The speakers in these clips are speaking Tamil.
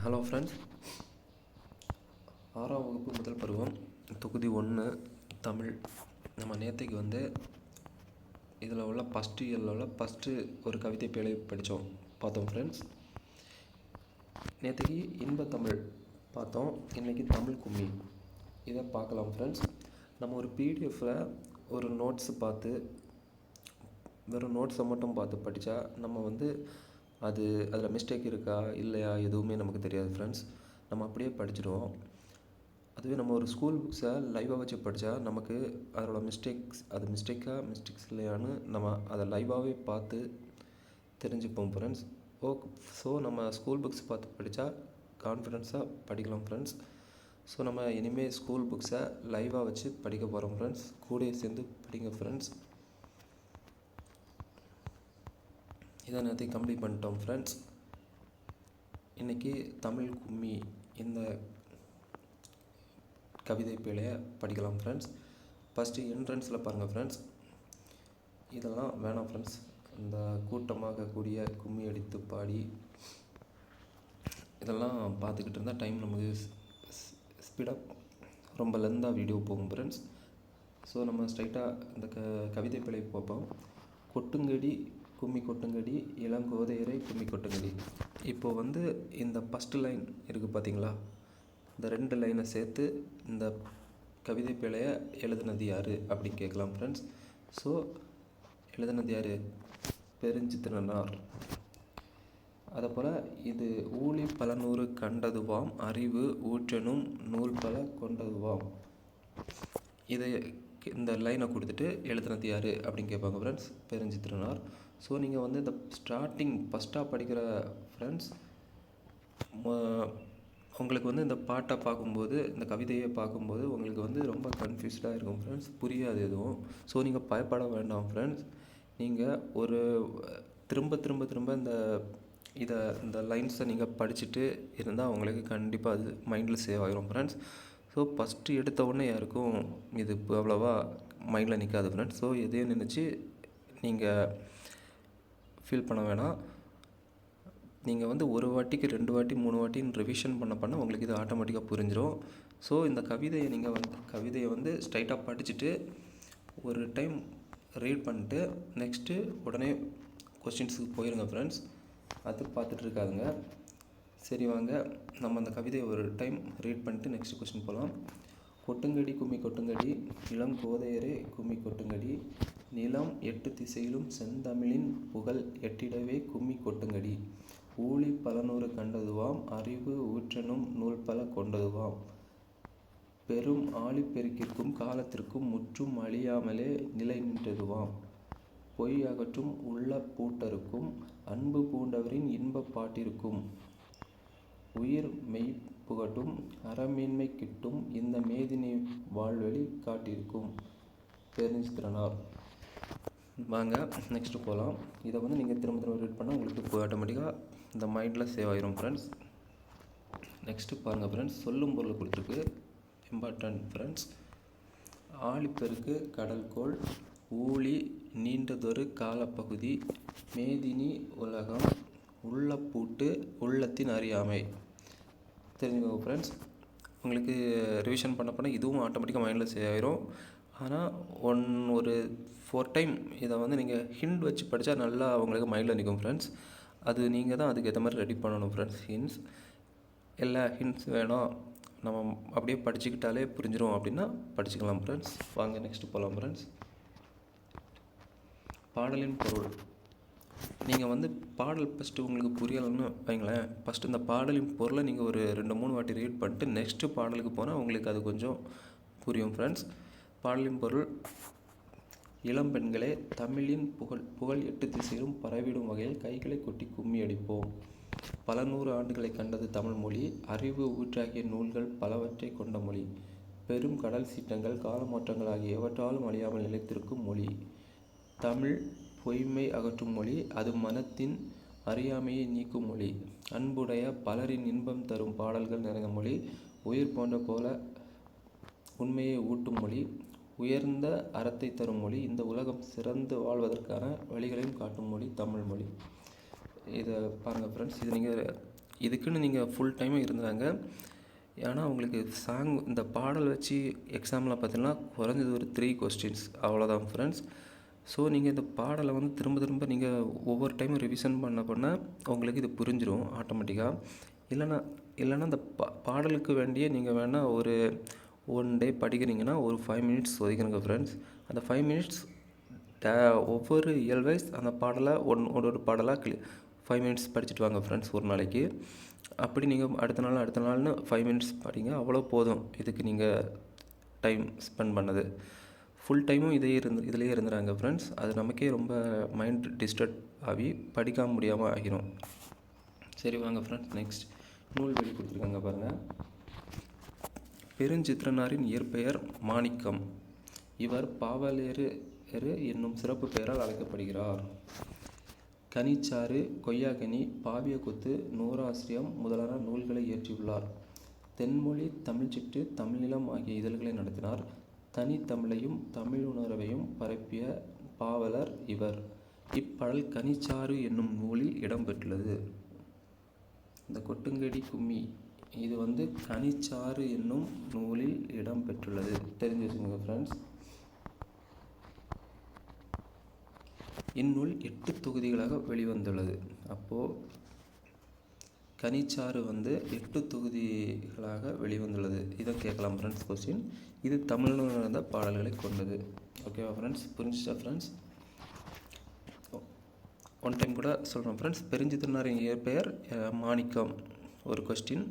ஹலோ ஃப்ரெண்ட்ஸ், 6ஆம் வகுப்பு முதல் பருவம் தொகுதி 1 தமிழ். நம்ம நேற்றுக்கு இதில் உள்ள ஃபஸ்ட்டு இயரில் உள்ள ஒரு கவிதை பேழை பார்த்தோம் ஃப்ரெண்ட்ஸ். நேற்றுக்கு இன்பத்தமிழ் பார்த்தோம், இன்றைக்கி தமிழ் கும்மி. இதை பார்க்கலாம் ஃப்ரெண்ட்ஸ். நம்ம ஒரு பிடிஎஃப்பில் ஒரு நோட்ஸு பார்த்து வெறும் நோட்ஸை மட்டும் பார்த்து படித்தா நம்ம அதில் மிஸ்டேக் இருக்கா இல்லையா எதுவுமே நமக்கு தெரியாது ஃப்ரெண்ட்ஸ். நம்ம அப்படியே படிச்சிடுவோம். அதுவே நம்ம ஒரு ஸ்கூல் புக்ஸை லைவாக வச்சு படித்தா நமக்கு அதோட மிஸ்டேக்ஸ் இல்லையான்னு நம்ம அதை லைவாகவே பார்த்து தெரிஞ்சுப்போம் ஃப்ரெண்ட்ஸ். ஸோ நம்ம ஸ்கூல் புக்ஸ் பார்த்து படித்தா கான்ஃபிடென்ஸாக படிக்கலாம் ஃப்ரெண்ட்ஸ். ஸோ நம்ம இனிமேல் ஸ்கூல் புக்ஸை லைவாக வச்சு படிக்க போகிறோம் ஃப்ரெண்ட்ஸ். கூட சேர்ந்து படிங்க ஃப்ரெண்ட்ஸ். இதை நேற்று கம்ப்ளீட் பண்ணிட்டோம் ஃப்ரெண்ட்ஸ். இன்றைக்கி தமிழ் கும்மி இந்த கவிதை பேழையை படிக்கலாம் ஃப்ரெண்ட்ஸ். ஃபஸ்ட்டு என்ட்ரன்ஸில் பாருங்கள் ஃப்ரெண்ட்ஸ். இதெல்லாம் வேணாம் ஃப்ரெண்ட்ஸ். இந்த கூட்டமாக கூடிய கும்மி அடித்து பாடி இதெல்லாம் பார்த்துக்கிட்டு இருந்தால் டைம் நமக்கு ஸ்பீடாக ரொம்ப லெந்தாக வீடியோ போகும் ஃப்ரெண்ட்ஸ். ஸோ நம்ம ஸ்ட்ரைட்டாக இந்த கவிதை பேழை பார்ப்போம். கொட்டுங்கடி கும்மி கொட்டுங்கடி இளங்கோதையரை கும்மி கொட்டுங்கடி. இப்போது இந்த ஃபஸ்ட்டு லைன் இருக்குது பார்த்தீங்களா, இந்த 2 லைனை சேர்த்து இந்த கவிதை பேழையை எழுதுனது யார் அப்படின்னு கேட்கலாம் ஃப்ரெண்ட்ஸ். ஸோ எழுதுனது யார்? பெருஞ்சித்திரனார். அதை போல் இது ஊழி பல நூறு கண்டதுவாம் அறிவு ஊற்றனும் நூல் பல கொண்டதுவாம். இதை இந்த லைனை கொடுத்துட்டு எழுதுனது யார் அப்படின்னு கேட்பாங்க ஃப்ரெண்ட்ஸ். பெருஞ்சித்திரனார். ஸோ நீங்கள் இந்த ஃபஸ்ட்டாக படிக்கிற ஃப்ரெண்ட்ஸ் உங்களுக்கு இந்த பாட்டை பார்க்கும்போது இந்த கவிதையை பார்க்கும்போது உங்களுக்கு ரொம்ப கன்ஃபியூஸ்டாக இருக்கும் ஃப்ரெண்ட்ஸ். புரியாது எதுவும். ஸோ நீங்கள் பயப்பட வேண்டாம் ஃப்ரெண்ட்ஸ். நீங்கள் ஒரு திரும்ப இந்த லைன்ஸை நீங்கள் படிச்சுட்டு இருந்தால் உங்களுக்கு கண்டிப்பாக அது மைண்டில் சேவ் ஆகிரும் ஃப்ரெண்ட்ஸ். ஸோ ஃபஸ்ட்டு எடுத்த உடனே யாருக்கும் இது அவ்வளோவா மைண்டில் நிற்காது ஃப்ரெண்ட்ஸ். ஸோ எதையும் நினச்சி நீங்கள் ஃபீல் பண்ண வேணாம். நீங்கள் ஒரு வாட்டிக்கு 2 வாட்டி 3 வாட்டின்னு ரிவிஷன் பண்ண உங்களுக்கு இது ஆட்டோமேட்டிக்காக புரிஞ்சிடும். ஸோ இந்த கவிதையை நீங்கள் ஸ்ட்ரைட்டாக படிச்சுட்டு ஒரு டைம் ரீட் பண்ணிட்டு நெக்ஸ்ட்டு உடனே கொஸ்டின்ஸுக்கு போயிருங்க ஃப்ரெண்ட்ஸ். அது பார்த்துட்டு இருக்காதுங்க. சரி வாங்க, நம்ம அந்த கவிதையை ஒரு டைம் ரீட் பண்ணிட்டு நெக்ஸ்ட் கொஸ்டின் போகலாம். கொட்டுங்கடி கும்மி கொட்டுங்கடி இளம் கோதையரே கும்மி கொட்டுங்கடி நிலம் 8 திசையிலும் செந்தமிழின் புகழ் எட்டிடவே கும்மி கொட்டுங்கடி ஊழி பல நூறு கண்டதுவாம் அறிவு ஊற்றனும் நூல் பல கொண்டதுவாம் பெரும் ஆழிப்பெருக்கிற்கும் காலத்திற்கும் முற்றும் அழியாமலே நிலை நின்றதுவாம் பொய் அகற்றும் உள்ள பூட்டருக்கும் அன்பு பூண்டவரின் இன்பப் பாட்டிற்கும் உயிர் மெய் புகட்டும் அறமேன்மை கிட்டும் இந்த மேதினி வாழ்வெளி காட்டியிருக்கும். பெருஞ்சித்திரனார். வாங்க நெக்ஸ்ட்டு போகலாம். இதை நீங்கள் திரும்ப ரீட் பண்ணால் உங்களுக்கு ஆட்டோமேட்டிக்காக இந்த மைண்டில் சேவ் ஆகிரும் ஃப்ரெண்ட்ஸ். நெக்ஸ்ட்டு பாருங்கள் ஃப்ரெண்ட்ஸ். சொல்லும் பொருள் கொடுத்துருக்கு, இம்பார்ட்டன்ட் ஃப்ரெண்ட்ஸ். ஆழிப்பெருக்கு கடல்கோள் ஊழி நீண்டதொரு காலப்பகுதி மேதினி உலகம் உள்ளப்பூட்டு உள்ளத்தின் அறியாமை. தெரிஞ்சுக்கோங்க ஃப்ரெண்ட்ஸ். உங்களுக்கு ரிவிஷன் பண்ண இதுவும் ஆட்டோமேட்டிக்காக மைண்டில் சேவ் ஆகிரும். ஆனால் ஒரு 4 டைம் இதை நீங்கள் ஹிண்ட் வச்சு படித்தா நல்லா உங்களுக்கு மைண்டில் நிற்கும் ஃப்ரெண்ட்ஸ். அது நீங்கள் தான் அதுக்கு ஏற்ற மாதிரி ரெடி பண்ணணும் ஃப்ரெண்ட்ஸ். எல்லா ஹிண்ட்ஸ் வேணும், நம்ம அப்படியே படிச்சுக்கிட்டாலே புரிஞ்சிடும் அப்படின்னா படிச்சுக்கலாம் ஃப்ரெண்ட்ஸ். வாங்க நெக்ஸ்ட்டு போகலாம் ஃப்ரெண்ட்ஸ். பாடலின் பொருள். நீங்கள் பாடல் ஃபஸ்ட்டு உங்களுக்கு புரியலைன்னு வைங்களேன். ஃபஸ்ட்டு இந்த பாடலின் பொருளை நீங்கள் ஒரு 2-3 வாட்டி ரீட் பண்ணிட்டு நெக்ஸ்ட்டு பாடலுக்கு போனால் உங்களுக்கு அது கொஞ்சம் புரியும் ஃப்ரெண்ட்ஸ். பாடலின் பொருள். இளம் பெண்களே, தமிழின் புகழ் 8 திசையிலும் பரவிடும் வகையில் கைகளை கொட்டி கும்மி அடிப்போம். பல 100 ஆண்டுகளை கண்டது தமிழ் மொழி அறிவு ஊற்றாகிய நூல்கள் பலவற்றை கொண்ட மொழி பெரும் கடல் சீற்றங்கள் காலமாற்றங்கள் ஆகிய எவற்றாலும் அழியாமல் நிலைத்திருக்கும் மொழி தமிழ் பொய்மை அகற்றும் மொழி அது மனத்தின் அறியாமையை நீக்கும் மொழி அன்புடைய பலரின் இன்பம் தரும் பாடல்கள் நிறைந்த மொழி உயிர் போன்ற போல உண்மையை ஊட்டும் மொழி உயர்ந்த அறத்தை தரும் மொழி இந்த உலகம் சிறந்து வாழ்வதற்கான வழிகளையும் காட்டும் மொழி தமிழ் மொழி. இதை பாருங்கள் ஃப்ரெண்ட்ஸ். இது நீங்கள் இதுக்குன்னு நீங்கள் ஃபுல் டைமும் இருந்தாங்க. ஏன்னா உங்களுக்கு இந்த பாடல் வச்சு எக்ஸாமில் பார்த்தீங்கன்னா குறைஞ்சது ஒரு 3 கொஸ்டின்ஸ் அவ்வளோதான் ஃப்ரெண்ட்ஸ். ஸோ நீங்கள் இந்த பாடலை வந்து திரும்ப திரும்ப நீங்கள் ஒவ்வொரு டைமும் ரிவிஷன் பண்ண உங்களுக்கு இது புரிஞ்சிடும் ஆட்டோமேட்டிக்காக. இல்லைன்னா அந்த பாடலுக்கு வேண்டிய நீங்கள் வேணால் ஒரு 1 டே படிக்கிறீங்கன்னா ஒரு 5 மினிட்ஸ் ஒதுக்கிடுங்க ஃப்ரெண்ட்ஸ். அந்த 5 மினிட்ஸ் ஒவ்வொரு இயல்வைஸ் அந்த பாடலை ஒரு பாடலாக 5 மினிட்ஸ் படிச்சுட்டு வாங்க ஃப்ரெண்ட்ஸ் ஒரு நாளைக்கு. அப்படி நீங்கள் அடுத்த நாள்னு 5 மினிட்ஸ் படிங்க, அவ்வளோ போதும் இதுக்கு நீங்கள் டைம் ஸ்பெண்ட் பண்ணது. ஃபுல் டைமும் இதிலே இருந்துறாங்க ஃப்ரெண்ட்ஸ். அது நமக்கே ரொம்ப மைண்ட் டிஸ்டர்ப் ஆகி படிக்க முடியாமல் ஆகிரும். சரி வாங்க ஃப்ரெண்ட்ஸ், நெக்ஸ்ட் நூல்வெளி கொடுத்துருக்காங்க பாருங்கள். பெருஞ்சித்திரனாரின் இயற்பெயர் மாணிக்கம். இவர் பாவலேறு என்னும் சிறப்பு பெயரால் அழைக்கப்படுகிறார். கனிச்சாறு, கொய்யாக்கனி, பாவியகொத்து, நூறாசிரியம் முதலான நூல்களை இயற்றியுள்ளார். தென்மொழி, தமிழ்ச்சிட்டு, தமிழ்நிலம் ஆகிய இதழ்களை நடத்தினார். தனித்தமிழையும் தமிழுணர்வையும் பரப்பிய பாவலர் இவர். இப்பாடல் கனிச்சாறு என்னும் நூலில் இடம்பெற்றுள்ளது. இந்த கொட்டுங்கடி கும்மி இது வந்து கனிச்சாறு என்னும் நூலில் இடம்பெற்றுள்ளது. தெரிஞ்சு வச்சுக்கோங்க ஃப்ரெண்ட்ஸ். இந்நூல் 8 தொகுதிகளாக வெளிவந்துள்ளது. அப்போது கனிச்சாறு வந்து 8 தொகுதிகளாக வெளிவந்துள்ளது. இதை கேட்கலாம் ஃப்ரெண்ட்ஸ் கொஸ்டின். இது தமிழில் நடந்த பாடல்களை கொண்டது. ஓகேவா ஃப்ரெண்ட்ஸ், புரிஞ்சுச்சா ஃப்ரெண்ட்ஸ்? ஒன் டைம் கூட சொல்கிறோம் ஃப்ரெண்ட்ஸ். பெருஞ்சித்திரனாரின் இயற்பெயர் மாணிக்கம். ஒரு கொஸ்டின்.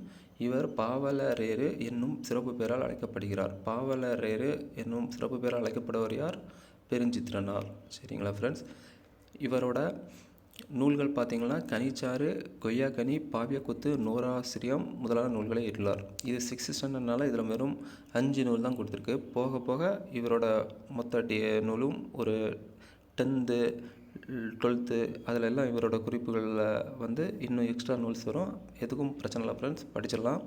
இவர் பாவலரேறு என்னும் சிறப்பு பெயரால் அழைக்கப்படுகிறார். பாவலரேறு என்னும் சிறப்பு பெயரால் அழைக்கப்படுவர் யார்? பெருஞ்சித்திரனார். சரிங்களா ஃப்ரெண்ட்ஸ்? இவரோட நூல்கள் பார்த்திங்கன்னா கனிச்சாறு, கொய்யாக்கனி, பாவியகொத்து, நூறாசிரியம் முதலான நூல்களை இயற்றியுள்ளார். இது 6th ஸ்டாண்டர்ட்னால இதில் வெறும் 5 நூல் தான் கொடுத்துருக்கு. போக போக இவரோட மொத்த நூலும் ஒரு 10th 12th அதில் எல்லாம் இவரோட குறிப்புகளில் வந்து இன்னும் எக்ஸ்ட்ரா நூல்ஸ் வரும். எதுக்கும் பிரச்சனை இல்லை ஃப்ரெண்ட்ஸ், படிச்சிடலாம்.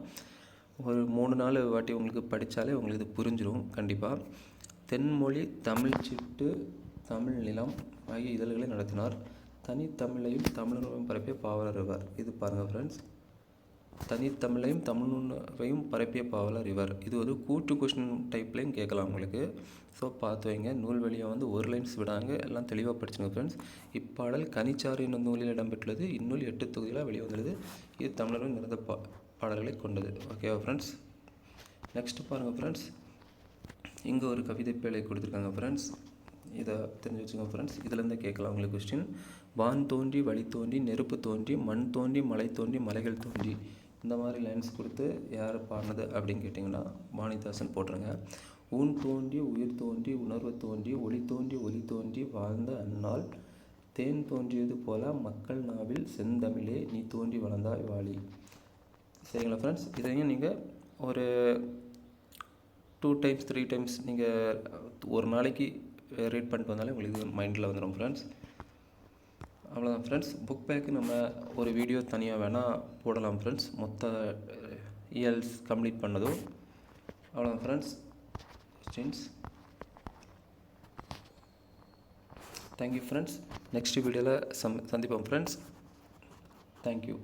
ஒரு 3-4 வாட்டி உங்களுக்கு படித்தாலே உங்களுக்கு இது புரிஞ்சிடும் கண்டிப்பாக. தென்மொழி, தமிழ்ச்சிட்டு, தமிழ் நிலம் ஆகிய இதழ்களை நடத்தினார். தனித்தமிழையும் தமிழுணர்வையும் பரப்பிய பாவலர் இவர். இது பாருங்கள் ஃப்ரெண்ட்ஸ், தனித்தமிழையும் தமிழுணர்வையும் பரப்பிய பாவலர் இவர். இது ஒரு கூட்டு கொஸ்டின் டைப்லையும் கேட்கலாம் உங்களுக்கு. ஸோ பார்த்து வைங்க. நூல்வெளியை வந்து ஒரு லைன்ஸ் விடாங்க, எல்லாம் தெளிவாக படிச்சுங்க ஃப்ரெண்ட்ஸ். இப்பாடல் கனிச்சாறு என்னும் நூலில் இடம்பெற்றுள்ளது. இந்நூல் 8 தொகுதிகளாக வெளிவந்துள்ளது. இது தமிழர்கள் நிறைந்த பாடல்களை கொண்டது. ஓகேவா ஃப்ரெண்ட்ஸ்? நெக்ஸ்ட் பாருங்கள் ஃப்ரெண்ட்ஸ், இங்கே ஒரு கவிதை பேழை கொடுத்துருக்காங்க ஃப்ரெண்ட்ஸ். இதை தெரிஞ்சு வச்சுக்கோங்க ஃப்ரெண்ட்ஸ். இதுலேருந்து கேட்கலாம் உங்களுக்கு கொஸ்டின். வான் தோன்றி வழி தோன்றி நெருப்பு தோன்றி மண் தோன்றி மலை தோன்றி மலைகள் தோன்றி. இந்த மாதிரி லைன்ஸ் கொடுத்து யார் பாடினது அப்படின்னு கேட்டிங்கன்னா வாணிதாசன் போட்டுருங்க. ஊன் தோன்றி உயிர் தோன்றி உணர்வு தோன்றி ஒளி தோன்றி வாழ்ந்த அந்நாள் தேன் தோன்றியது போல மக்கள் நாவில் செந்தமிழே நீ தோன்றி வளர்ந்தாய் வாழி. சரிங்களா ஃப்ரெண்ட்ஸ்? இதையும் நீங்கள் ஒரு 2 times 3 times நீங்கள் ஒரு நாளைக்கு ரீட் பண்ணிட்டு வந்தாலே உங்களுக்கு மைண்டில் வந்துடும் ஃப்ரெண்ட்ஸ். அவ்வளோதான் ஃப்ரெண்ட்ஸ். புக் பேக்கு நம்ம ஒரு வீடியோ தனியாக வேணால் போடலாம் ஃப்ரெண்ட்ஸ், மொத்த இயல்ஸ் கம்ப்ளீட் பண்ணதும். அவ்வளோதான் ஃப்ரெண்ட்ஸ். Thank you friends. நெக்ஸ்ட் வீடியோவில் சந்திப்போம் ஃப்ரெண்ட்ஸ். தேங்க்யூ.